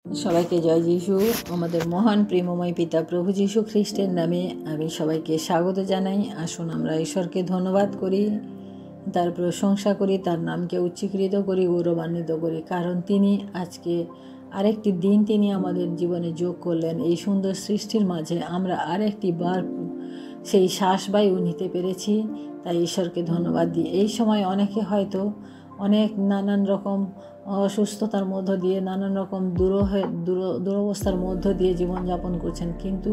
সবাইকে জয় যিশু। আমাদের মহান প্রেমময় পিতা প্রভু যীশু খ্রিস্টের নামে আমি সবাইকে স্বাগত জানাই। আসুন আমরা ঈশ্বরকে ধন্যবাদ করি, তার প্রশংসা করি, তার নামকে উচ্চীকৃত করি, গৌরবান্বিত করি, কারণ তিনি আজকে আরেকটি দিন তিনি আমাদের জীবনে যোগ করলেন। এই সুন্দর সৃষ্টির মাঝে আমরা আরেকটি বার সেই শ্বাসবায়ু নিতে পেরেছি, তাই ঈশ্বরকে ধন্যবাদ দিই। এই সময় অনেকে হয়তো অনেক নানান রকম অসুস্থতার মধ্য দিয়ে, নানান রকম দুরবস্থার মধ্য দিয়ে জীবনযাপন করছেন, কিন্তু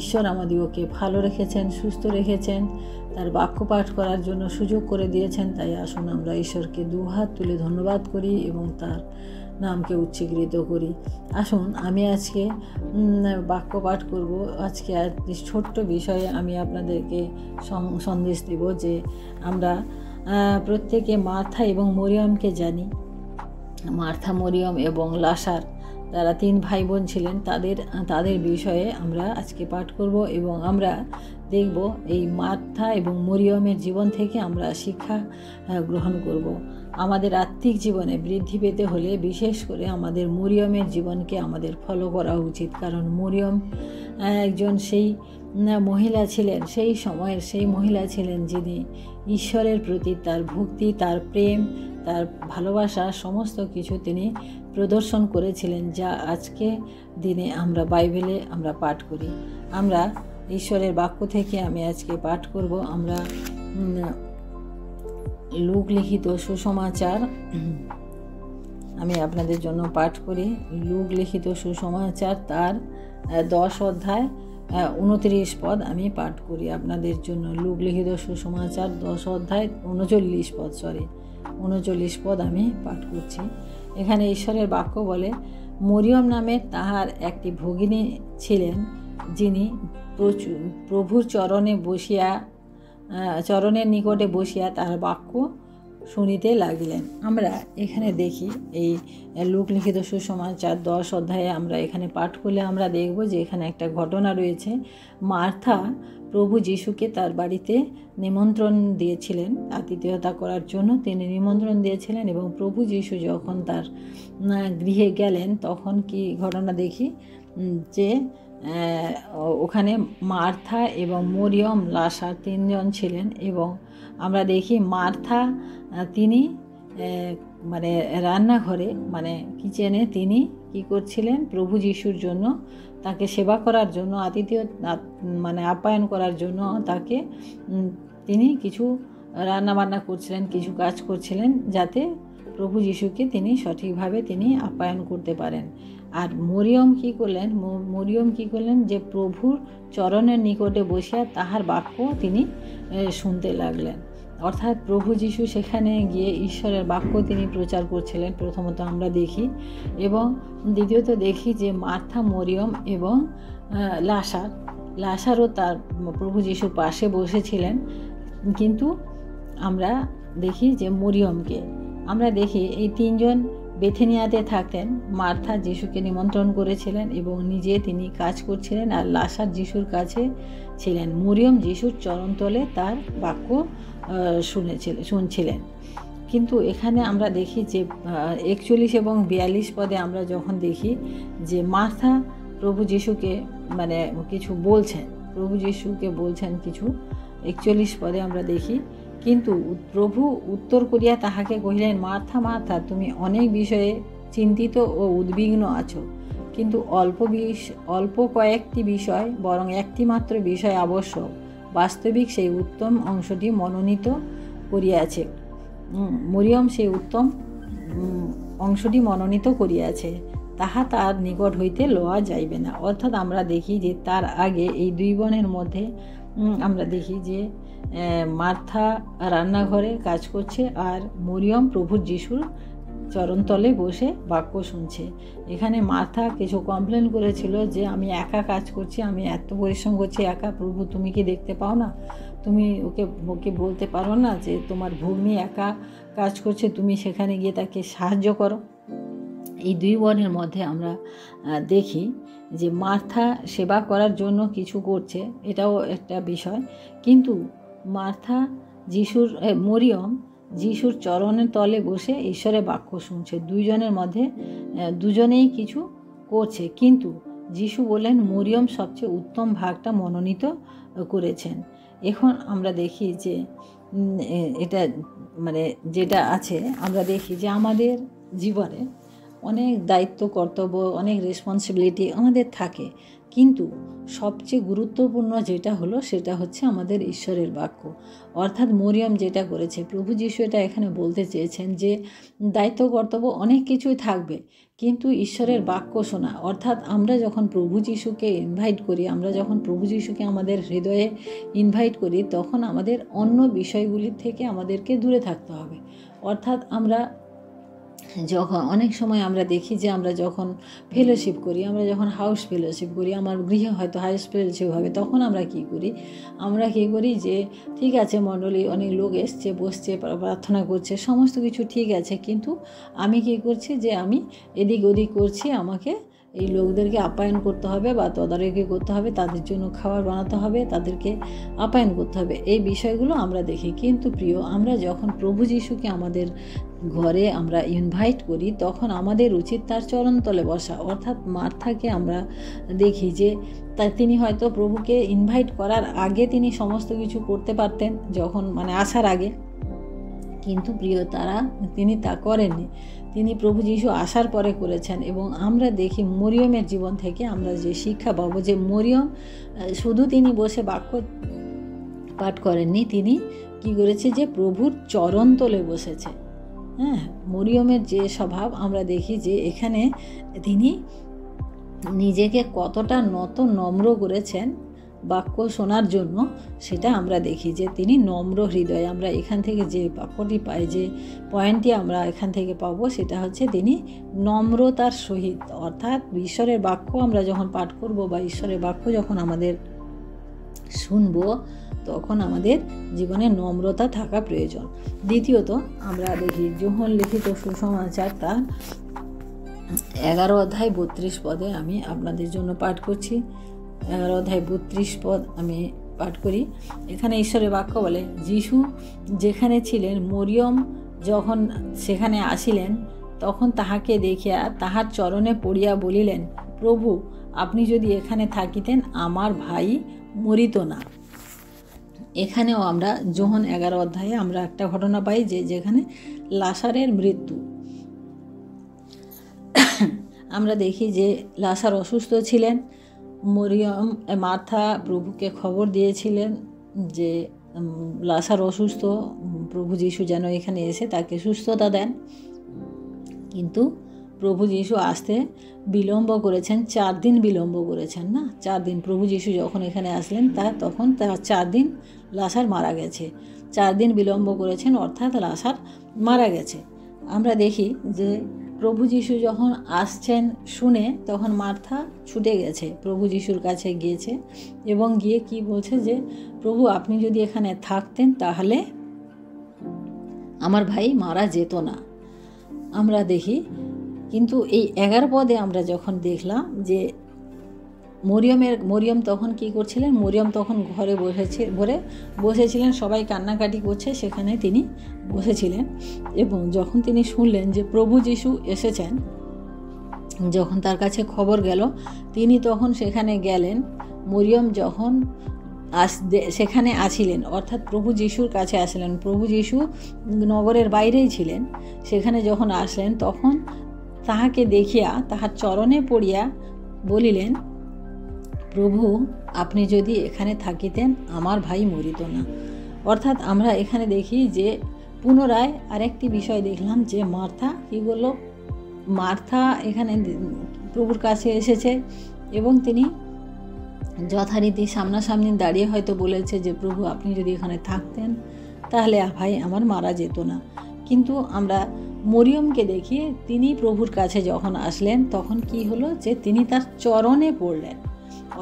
ঈশ্বর আমাদিগকে ভালো রেখেছেন, সুস্থ রেখেছেন, তার বাক্য পাঠ করার জন্য সুযোগ করে দিয়েছেন। তাই আসুন আমরা ঈশ্বরকে দুহাত তুলে ধন্যবাদ করি এবং তার নামকে উচ্চীকৃত করি। আসুন আমি আজকে বাক্য পাঠ করব। আজকে ছোট্ট বিষয়ে আমি আপনাদেরকে সন্দেশ দেব যে আমরা প্রত্যেকে মার্থা এবং মরিয়মকে জানি। মার্থা, মরিয়ম এবং লাসার, তারা 3 ভাই বোন ছিলেন। তাদের বিষয়ে আমরা আজকে পাঠ করব এবং আমরা দেখব এই মার্থা এবং মরিয়মের জীবন থেকে আমরা শিক্ষা গ্রহণ করব। আমাদের আত্মিক জীবনে বৃদ্ধি পেতে হলে বিশেষ করে আমাদের মরিয়মের জীবনকে আমাদের ফলো করা উচিত, কারণ মরিয়ম একজন সেই মহিলা ছিলেন, সেই সময়ের সেই মহিলা ছিলেন যিনি ঈশ্বরের প্রতি তার ভক্তি, তার প্রেম, তার ভালোবাসা সমস্ত কিছু তিনি প্রদর্শন করেছিলেন, যা আজকে দিনে আমরা বাইবেলে আমরা পাঠ করি। আমরা ঈশ্বরের বাক্য থেকে আমি আজকে পাঠ করব। আমরা লূক লিখিত সুসমাচার আমি আপনাদের জন্য পাঠ করি। লূক লিখিত সুসমাচার তার 10 অধ্যায় 29 পদ আমি পাঠ করি আপনাদের জন্য। লূক লিখিত সুসমাচার 10 অধ্যায় 39 পদ আমি পাঠ করছি। এখানে ঈশ্বরের বাক্য বলে, মরিয়ম নামের তাহার একটি ভগিনী ছিলেন, যিনি প্রভুর চরণের নিকটে বসিয়া তাহার বাক্য শুনিতে লাগিলেন। আমরা এখানে দেখি এই লূক লিখিত সুসমাচার 10 অধ্যায়ে আমরা এখানে পাঠ করলে আমরা দেখব যে এখানে একটা ঘটনা রয়েছে। মার্থা প্রভু যিশুকে তার বাড়িতে নিমন্ত্রণ দিয়েছিলেন, আতিথেয়তা করার জন্য তিনি নিমন্ত্রণ দিয়েছিলেন, এবং প্রভু যিশু যখন তার গৃহে গেলেন তখন কি ঘটনা দেখি যে ওখানে মার্থা এবং মরিয়ম, লাসার 3 জন ছিলেন। এবং আমরা দেখি মার্থা তিনি মানে রান্নাঘরে মানে কিচেনে তিনি কি করছিলেন, প্রভু যিশুর জন্য তাকে সেবা করার জন্য, আপ্যায়ন করার জন্য তাকে তিনি কিছু রান্নাবান্না করছিলেন, কিছু কাজ করছিলেন, যাতে প্রভু যিশুকে তিনি সঠিকভাবে তিনি আপ্যায়ন করতে পারেন। আর মরিয়ম কি করলেন যে প্রভুর চরণের নিকটে বসিয়া তাহার বাক্য তিনি শুনতে লাগলেন। অর্থাৎ প্রভু যিশু সেখানে গিয়ে ঈশ্বরের বাক্য তিনি প্রচার করছিলেন, প্রথমত আমরা দেখি। এবং দ্বিতীয়ত দেখি যে মার্থা, মরিয়ম এবং লাসারও তার প্রভু যিশুর পাশে বসেছিলেন। কিন্তু আমরা দেখি যে মরিয়মকে আমরা দেখি এই 3 জন বেথেনিয়াতে থাকতেন। মার্থা যিশুকে নিমন্ত্রণ করেছিলেন এবং নিজে তিনি কাজ করছিলেন, আর লাসার যিশুর কাছে ছিলেন। মরিয়ম যিশুর চরণতলে তার বাক্য শুনছিলেন। কিন্তু এখানে আমরা দেখি যে 41 এবং 42 পদে আমরা যখন দেখি যে মার্থা প্রভু যিশুকে কিছু বলছেন, প্রভু যিশুকে বলছেন কিছু, 41 পদে আমরা দেখি, কিন্তু প্রভু উত্তর করিয়া তাহাকে কহিলেন, মার্থা, মার্থা, তুমি অনেক বিষয়ে চিন্তিত ও উদ্বিগ্ন আছো, কিন্তু অল্প কয়েকটি বিষয়, বরং একটি মাত্র বিষয় আবশ্যক। বাস্তবিক সেই উত্তম অংশটি মনোনীত করিয়াছে। মরিয়ম সেই উত্তম অংশটি মনোনীত করিয়াছে, তাহা তার নিকট হইতে লওয়া যাইবে না। অর্থাৎ আমরা দেখি যে তার আগে এই 2 বোনের মধ্যে আমরা দেখি যে মার্থা রান্নাঘরে কাজ করছে আর মরিয়ম প্রভুর যিশুর চরণতলে বসে বাক্য শুনছে। এখানে মার্থা কিছু কমপ্লেন করেছিল যে আমি একা কাজ করছি, আমি এত পরিশ্রম করছি একা, প্রভু তুমি কি দেখতে পাও না? তুমি ওকে বলতে পারো না যে তোমার ভগ্নী একা কাজ করছে, তুমি সেখানে গিয়ে তাকে সাহায্য করো? এই 2 বোনের মধ্যে আমরা দেখি যে মার্থা সেবা করার জন্য কিছু করছে, এটাও একটা বিষয়, কিন্তু মরিয়ম যিশুর চরণের তলে বসে ঈশ্বরের বাক্য শুনছে। 2 জনের মধ্যে দুজনেই কিছু করছে, কিন্তু যিশু বললেন মরিয়ম সবচেয়ে উত্তম ভাগটা মনোনীত করেছেন। এখন আমরা দেখি যে এটা মানে যেটা আছে, আমরা দেখি যে আমাদের জীবনে অনেক দায়িত্ব, কর্তব্য, অনেক রেসপন্সিবিলিটি আমাদের থাকে, কিন্তু সবচেয়ে গুরুত্বপূর্ণ যেটা হলো সেটা হচ্ছে আমাদের ঈশ্বরের বাক্য। অর্থাৎ মরিয়ম যেটা করেছে, প্রভু যিশু এটা এখানে বলতে চেয়েছেন যে দায়িত্ব, কর্তব্য অনেক কিছুই থাকবে, কিন্তু ঈশ্বরের বাক্য শোনা। অর্থাৎ আমরা যখন প্রভু যিশুকে ইনভাইট করি, আমরা যখন প্রভু যিশুকে আমাদের হৃদয়ে ইনভাইট করি, তখন আমাদের অন্য বিষয়গুলির থেকে আমাদেরকে দূরে থাকতে হবে। অর্থাৎ আমরা যখন অনেক সময় আমরা দেখি যে আমরা যখন ফেলোশিপ করি, আমরা যখন হাউস ফেলোশিপ করি, আমার গৃহে হয়তো হাউস ফেলোশিপ হবে, তখন আমরা কী করি যে ঠিক আছে মণ্ডলী, অনেক লোক এসছে, বসছে, প্রার্থনা করছে, সমস্ত কিছু ঠিক আছে, কিন্তু আমি কী করছি যে আমি এদিক ওদিক করছি, আমাকে এই লোকদেরকে আপ্যায়ন করতে হবে বা তদারকি করতে হবে, তাদের জন্য খাবার বানাতে হবে, তাদেরকে আপ্যায়ন করতে হবে, এই বিষয়গুলো আমরা দেখি। কিন্তু প্রিয়, আমরা যখন প্রভু যিশুকে আমাদের ঘরে আমরা ইনভাইট করি, তখন আমাদের উচিত তার চরণতলে বসা। অর্থাৎ মার্থাকে আমরা দেখি যে তিনি হয়তো প্রভুকে ইনভাইট করার আগে তিনি সমস্ত কিছু করতে পারতেন, যখন আসার আগে, কিন্তু প্রিয় তিনি তা করেননি, তিনি প্রভু যিশু আসার পরে করেছেন। এবং আমরা দেখি মরিয়মের জীবন থেকে আমরা যে শিক্ষা পাবো, যে মরিয়ম শুধু তিনি বসে বাক্য পাঠ করেননি, তিনি কি করেছে যে প্রভুর চরণতলে বসেছে। হ্যাঁ, মরিয়মের যে স্বভাব আমরা দেখি যে এখানে তিনি নিজেকে কতটা নম্র করেছেন বাক্য শোনার জন্য, সেটা আমরা দেখি যে তিনি নম্র হৃদয়। আমরা এখান থেকে যে বাক্যটি পাই, যে পয়েন্টটি আমরা এখান থেকে পাবো, সেটা হচ্ছে তিনি নম্রতার সহিত, অর্থাৎ ঈশ্বরের বাক্য আমরা যখন পাঠ করব বা ঈশ্বরের বাক্য যখন আমাদের শুনবো, তখন আমাদের জীবনে নম্রতা থাকা প্রয়োজন। দ্বিতীয়ত আমরা দেখি যোহন লিখিত সুসমাচার তার 11 অধ্যায় 32 পদে আমি আপনাদের জন্য পাঠ করছি। 11 অধ্যায় 32 পদ আমি পাঠ করি। এখানে ঈশ্বরের বাক্য বলে, যিশু যেখানে ছিলেন, মরিয়ম যখন সেখানে আসিলেন, তখন তাহাকে দেখিয়া তাহার চরণে পড়িয়া বলিলেন, প্রভু, আপনি যদি এখানে থাকিতেন, আমার ভাই মরিত না। এখানেও আমরা যোহন 11 অধ্যায়ে আমরা একটা ঘটনা পাই যে যেখানে লাসারের মৃত্যু। আমরা দেখি যে লাসার অসুস্থ ছিলেন, মরিয়ম মার্থা প্রভুকে খবর দিয়েছিলেন যে লাসার অসুস্থ, প্রভু যিশু যেন এখানে এসে তাকে সুস্থতা দেন, কিন্তু প্রভু যিশু আসতে বিলম্ব করেছেন, 4 দিন বিলম্ব করেছেন। 4 দিন প্রভু যিশু যখন এখানে আসলেন তখন তার 4 দিন লাসার মারা গেছে। 4 দিন বিলম্ব করেছেন, অর্থাৎ লাসার মারা গেছে। আমরা দেখি যে প্রভু যিশু যখন আসছেন শুনে, তখন মার্থা ছুটে গেছে, প্রভু যিশুর কাছে গিয়েছে এবং গিয়ে কি বলছে যে প্রভু, আপনি যদি এখানে থাকতেন, তাহলে আমার ভাই মারা যেত না। আমরা দেখি, কিন্তু এই 11 পদে আমরা যখন দেখলাম যে মরিয়ম তখন কি করছিলেন, মরিয়ম তখন ঘরে বসেছিলেন, সবাই কান্নাকাটি করছে, সেখানে তিনি বসেছিলেন। এবং যখন তিনি শুনলেন যে প্রভু যিশু এসেছেন, যখন তার কাছে খবর গেল, তিনি তখন সেখানে গেলেন। মরিয়ম যখন সেখানে আসিলেন, অর্থাৎ প্রভু যিশুর কাছে আসলেন, প্রভু যিশু নগরের বাইরেই ছিলেন, সেখানে যখন আসলেন, তখন তাহাকে দেখিয়া তাহার চরণে পড়িয়া বলিলেন, প্রভু, আপনি যদি এখানে থাকিতেন, আমার ভাই মরিত না। অর্থাৎ আমরা এখানে দেখি যে পুনরায় আরেকটি বিষয় দেখলাম যে মার্থা কী করলো, মার্থা এখানে প্রভুর কাছে এসেছে এবং তিনি যথারীতি সামনাসামনি দাঁড়িয়ে হয়তো বলেছে যে প্রভু, আপনি যদি এখানে থাকতেন, তাহলে ভাই আমার মারা যেত না। কিন্তু আমরা মরিয়মকে দেখি, তিনি প্রভুর কাছে যখন আসলেন, তখন কি হলো যে তিনি তার চরণে পড়লেন।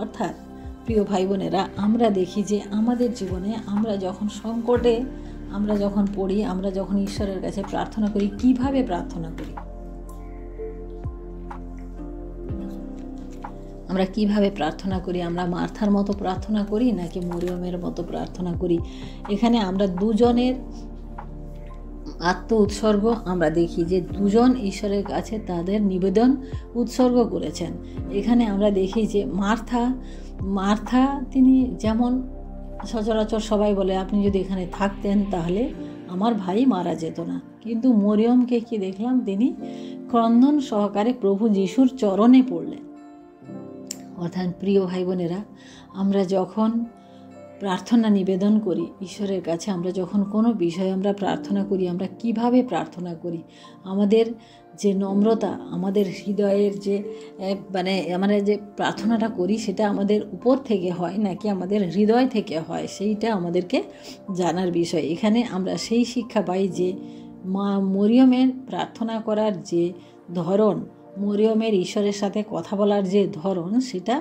অর্থাৎ প্রিয় ভাই বোনেরা, আমরা দেখি যে আমাদের জীবনে আমরা যখন সংকটে আমরা যখন পড়ি, আমরা যখন ঈশ্বরের কাছে প্রার্থনা করি, কিভাবে প্রার্থনা করি, আমরা কিভাবে প্রার্থনা করি? আমরা মার্থার মতো প্রার্থনা করি নাকি মরিয়মের মতো প্রার্থনা করি? এখানে আমরা দুজনের আত্ম উৎসর্গ আমরা দেখি যে দুজন ঈশ্বরের কাছে তাদের নিবেদন উৎসর্গ করেছেন। এখানে আমরা দেখি যে মার্থা তিনি যেমন সচরাচর সবাই বলে আপনি যদি এখানে থাকতেন তাহলে আমার ভাই মারা যেত না, কিন্তু মরিয়মকে কি দেখলাম, তিনি ক্রন্দন সহকারে প্রভু যিশুর চরণে পড়লেন। অর্থাৎ প্রিয় ভাই বোনেরা, আমরা যখন প্রার্থনা নিবেদন করি ঈশ্বরের কাছে, আমরা যখন কোনো বিষয়ে আমরা প্রার্থনা করি, আমরা কিভাবে প্রার্থনা করি, আমাদের যে নম্রতা, আমাদের হৃদয়ের যে আমরা যে প্রার্থনাটা করি সেটা আমাদের উপর থেকে হয় নাকি আমাদের হৃদয় থেকে হয়, সেইটা আমাদেরকে জানার বিষয়। এখানে আমরা সেই শিক্ষা পাই যে মা মরিয়মের প্রার্থনা করার যে ধরন, মরিয়মের ঈশ্বরের সাথে কথা বলার যে ধরন, সেটা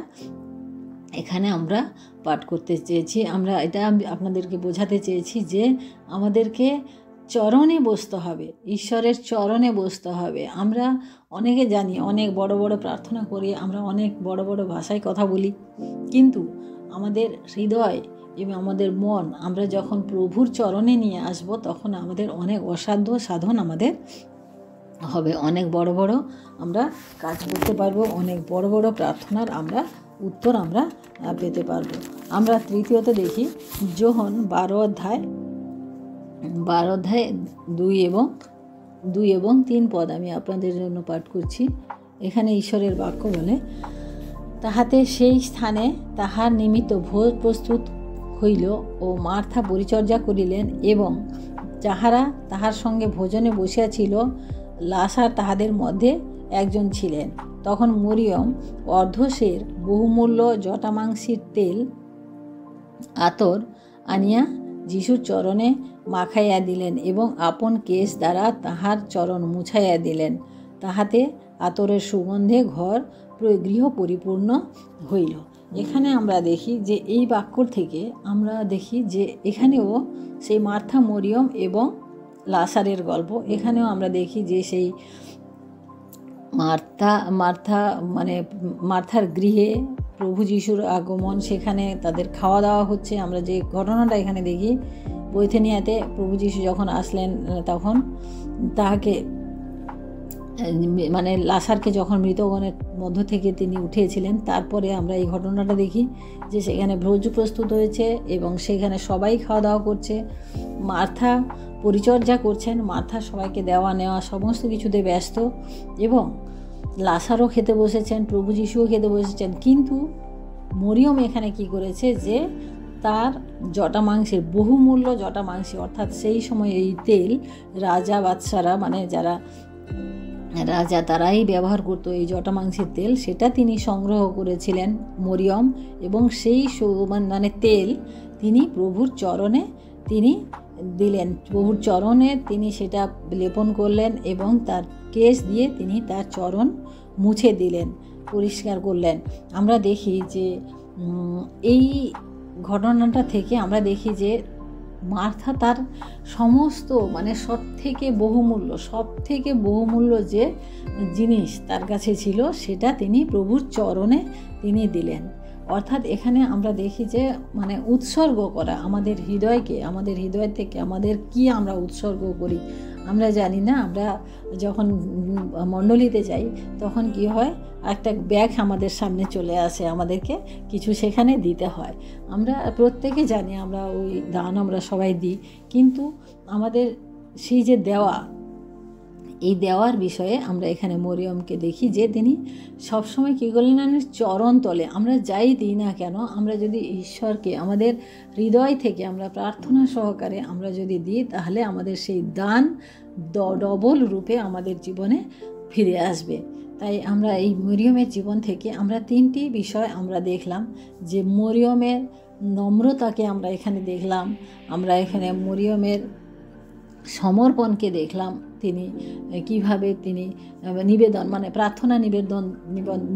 এখানে আমরা পাঠ করতে চেয়েছি। আমরা এটা আপনাদেরকে বোঝাতে চেয়েছি যে আমাদেরকে চরণে বসতে হবে, ঈশ্বরের চরণে বসতে হবে। আমরা অনেকে জানি, অনেক বড় বড় প্রার্থনা করি, আমরা অনেক বড় বড় ভাষায় কথা বলি, কিন্তু আমাদের হৃদয় এবং আমাদের মন আমরা যখন প্রভুর চরণে নিয়ে আসব, তখন আমাদের অনেক অসাধ্য সাধন আমাদের হবে, অনেক বড় বড় আমরা কাজ করতে পারবো, অনেক বড় বড় প্রার্থনার আমরা উত্তর আমরা পেতে পারবো। আমরা তৃতীয়ত দেখি যোহন 12 অধ্যায় 2 এবং 3 পদ আমি আপনাদের জন্য পাঠ করছি। এখানে ঈশ্বরের বাক্য বলে, তাহাতে সেই স্থানে তাহার নিমিত্ত ভোজ প্রস্তুত হইল ও মার্থা পরিচর্যা করিলেন, এবং যাহারা তাহার সঙ্গে ভোজনে বসিয়াছিল লাসার তাহাদের মধ্যে একজন ছিলেন। তখন মরিয়ম অর্ধশের বহুমূল্য জটামাংসির তেল আতর আনিয়া যিশুর চরণে মাখাইয়া দিলেন এবং আপন কেশ দ্বারা তাহার চরণ মুছাইয়া দিলেন। তাহাতে আতরের সুগন্ধে গৃহ পরিপূর্ণ হইল। এখানে আমরা দেখি যে এই বাক্য থেকে আমরা দেখি যে এখানেও সেই মার্থা, মরিয়ম এবং লাসারের গল্প। এখানেও আমরা দেখি যে সেই মার্থার গৃহে প্রভু যিশুর আগমন, সেখানে তাদের খাওয়া দাওয়া হচ্ছে। আমরা যে ঘটনাটা এখানে দেখি, বৈথেনিয়াতে প্রভু যিশু যখন আসলেন, তখন তাহাকে লাসারকে যখন মৃতগণের মধ্য থেকে তিনি উঠিয়েছিলেন, তারপরে আমরা এই ঘটনাটা দেখি যে সেখানে ভোজ প্রস্তুত হয়েছে এবং সেখানে সবাই খাওয়া দাওয়া করছে। মার্থা পরিচর্যা করছেন, মার্থা সবাইকে দেওয়া নেওয়া সমস্ত কিছুতে ব্যস্ত, এবং লাসারও খেতে বসেছেন, প্রভু যিশুও খেতে বসেছেন। কিন্তু মরিয়ম এখানে কি করেছে যে তার জটামাংসের বহুমূল্য জটামাংসী, অর্থাৎ সেই সময় এই তেল রাজা বাদশারা যারা রাজা তারাই ব্যবহার করতো এই জটামাংসের তেল, সেটা তিনি সংগ্রহ করেছিলেন মরিয়ম, এবং সেই তেল তিনি প্রভুর চরণে তিনি দিলেন, প্রভুর চরণে তিনি সেটা লেপন করলেন এবং তার কেশ দিয়ে তিনি তার চরণ মুছে দিলেন, পরিষ্কার করলেন। আমরা দেখি যে এই ঘটনাটা থেকে আমরা দেখি যে মার্থা তার সমস্ত সব থেকে বহুমূল্য যে জিনিস তার কাছে ছিল, সেটা তিনি প্রভুর চরণে তিনি দিলেন। অর্থাৎ এখানে আমরা দেখি যে উৎসর্গ করা, আমাদের হৃদয়কে, আমাদের হৃদয় থেকে আমাদের কি আমরা উৎসর্গ করি। আমরা জানি না, আমরা যখন মণ্ডলীতে যাই তখন কি হয়, একটা ব্যাগ আমাদের সামনে চলে আসে, আমাদেরকে কিছু সেখানে দিতে হয়। আমরা প্রত্যেকে জানি, আমরা ওই দান আমরা সবাই দিই, কিন্তু আমাদের সেই যে দেওয়া, এই দেওয়ার বিষয়ে আমরা এখানে মরিয়মকে দেখি যে তিনি সবসময় কী করলেন, চরণ তলে আমরা যাই দিই না কেন, আমরা যদি ঈশ্বরকে আমাদের হৃদয় থেকে আমরা প্রার্থনা সহকারে আমরা যদি দিই, তাহলে আমাদের সেই দান ডবল রূপে আমাদের জীবনে ফিরে আসবে। তাই আমরা এই মরিয়মের জীবন থেকে আমরা 3টি বিষয় আমরা দেখলাম, যে মরিয়মের নম্রতাকে আমরা এখানে দেখলাম, আমরা এখানে মরিয়মের সমর্পণকে দেখলাম, তিনি কিভাবে তিনি নিবেদন মানে প্রার্থনা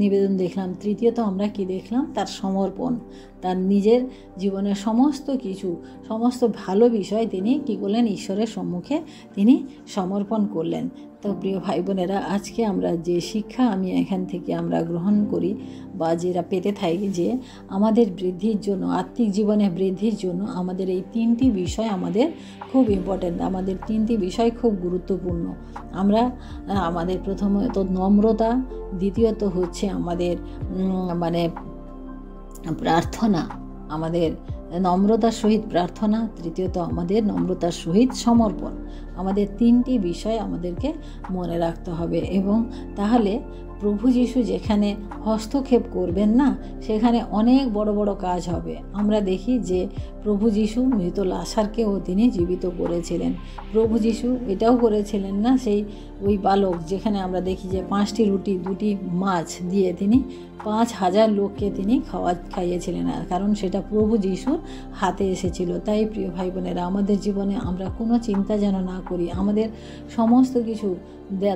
নিবেদন দেখলাম। তৃতীয়ত আমরা কি দেখলাম? তার সমর্পণ, তার নিজের জীবনের সমস্ত কিছু, সমস্ত ভালো বিষয় তিনি কী করলেন? ঈশ্বরের সম্মুখে তিনি সমর্পণ করলেন। তো প্রিয় ভাই বোনেরা, আজকে আমরা যে শিক্ষা আমি এখান থেকে আমরা গ্রহণ করি বা যেটা পেতে থাকি, যে আমাদের বৃদ্ধির জন্য, আত্মিক জীবনে বৃদ্ধির জন্য আমাদের এই 3টি বিষয় আমাদের খুব ইম্পর্ট্যান্ট, আমাদের 3টি বিষয় খুব গুরুত্বপূর্ণ। আমরা আমাদের প্রথমত নম্রতা, দ্বিতীয়ত হচ্ছে আমাদের মানে প্রার্থনা, আমাদের নম্রতার সহিত প্রার্থনা, তৃতীয়ত আমাদের নম্রতার সহিত সমর্পণ। আমাদের 3টি বিষয় আমাদেরকে মনে রাখতে হবে, এবং তাহলে প্রভু যীশু যেখানে হস্তক্ষেপ করবেন না, সেখানে অনেক বড় বড় কাজ হবে। আমরা দেখি যে প্রভু যীশু মৃত লাসারকেও তিনি জীবিত করেছিলেন। প্রভু যীশু এটাও করেছিলেন না, সেই ওই বালক যেখানে আমরা দেখি যে 5টি রুটি 2টি মাছ দিয়ে তিনি 5,000 লোককে তিনি খাইয়েছিলেন, কারণ সেটা প্রভু যীশুর হাতে এসেছিল। তাই প্রিয় ভাই বোনেরা, আমাদের জীবনে আমরা কোনো চিন্তা যেন না করি। আমাদের সমস্ত কিছু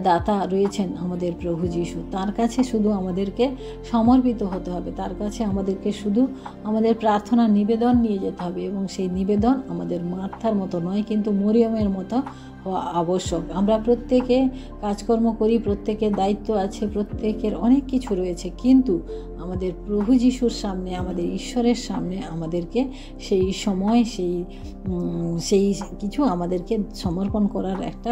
দাতা রয়েছেন আমাদের প্রভু যীশু, তার কাছে শুধু আমাদেরকে সমর্পিত হতে হবে, তার কাছে আমাদেরকে শুধু আমাদের প্রার্থনা নিবেদন নিয়ে যেতে হবে, এবং সেই নিবেদন আমাদের মার্থার মতো নয়, কিন্তু মরিয়মের মতো হওয়া আবশ্যক। আমরা প্রত্যেকে কাজকর্ম করি, প্রত্যেকের দায়িত্ব আছে, প্রত্যেকের অনেক কিছু রয়েছে, কিন্তু আমাদের প্রভু যীশুর সামনে, আমাদের ঈশ্বরের সামনে আমাদেরকে সেই সময় সেই কিছু আমাদেরকে সমর্পণ করার একটা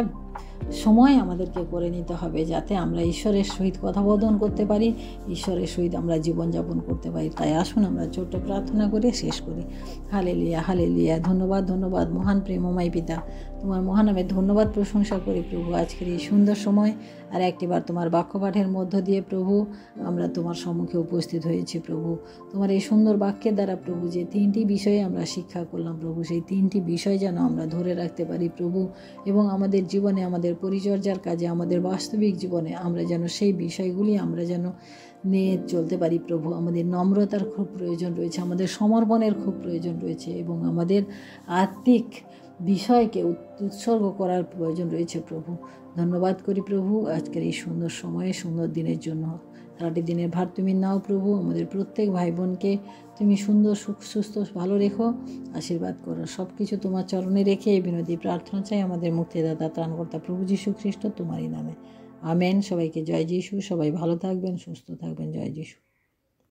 সময় আমাদেরকে করে নিতে হবে, যাতে আমরা ঈশ্বরের সহিত কথোপকথন করতে পারি, ঈশ্বরের সহিত আমরা জীবনযাপন করতে পারি। তাই আসুন আমরা ছোট্ট প্রার্থনা করে শেষ করি। Hallelujah, hallelujah. ধন্যবাদ, ধন্যবাদ মহান প্রেমময় পিতা, তোমার মহানামে ধন্যবাদ প্রশংসা করি প্রভু, আজকের এই সুন্দর সময় আর একটিবার তোমার বাক্যপাঠের মধ্য দিয়ে প্রভু আমরা তোমার সম্মুখে উপস্থিত হয়েছি প্রভু। তোমার এই সুন্দর বাক্যের দ্বারা প্রভু যে 3টি বিষয়ে আমরা শিক্ষা করলাম প্রভু, সেই 3টি বিষয় যেন আমরা ধরে রাখতে পারি প্রভু, এবং আমাদের জীবনে, আমাদের পরিচর্যার কাজে, আমাদের বাস্তবিক জীবনে আমরা যেন সেই বিষয়গুলি আমরা যেন নিয়ে চলতে পারি প্রভু। আমাদের নম্রতার খুব প্রয়োজন রয়েছে, আমাদের সমর্পণের খুব প্রয়োজন রয়েছে, এবং আমাদের আত্মিক বিষয়কে উৎসর্গ করার প্রয়োজন রয়েছে প্রভু। ধন্যবাদ করি প্রভু আজকের এই সুন্দর সময়ে, সুন্দর দিনের জন্য। সারাটি দিনের ভার তুমি নাও প্রভু, আমাদের প্রত্যেক ভাই বোনকে তুমি সুন্দর, সুস্থ, ভালো রেখো, আশীর্বাদ করো। সব কিছু তোমার চরণে রেখে এই বিনতি প্রার্থনা চাই আমাদের মুক্তিদাতা ত্রাণকর্তা প্রভু যীশু খ্রিস্ট তোমারই নামে, আমেন। সবাইকে জয় যীশু। সবাই ভালো থাকবেন, সুস্থ থাকবেন। জয় যীশু।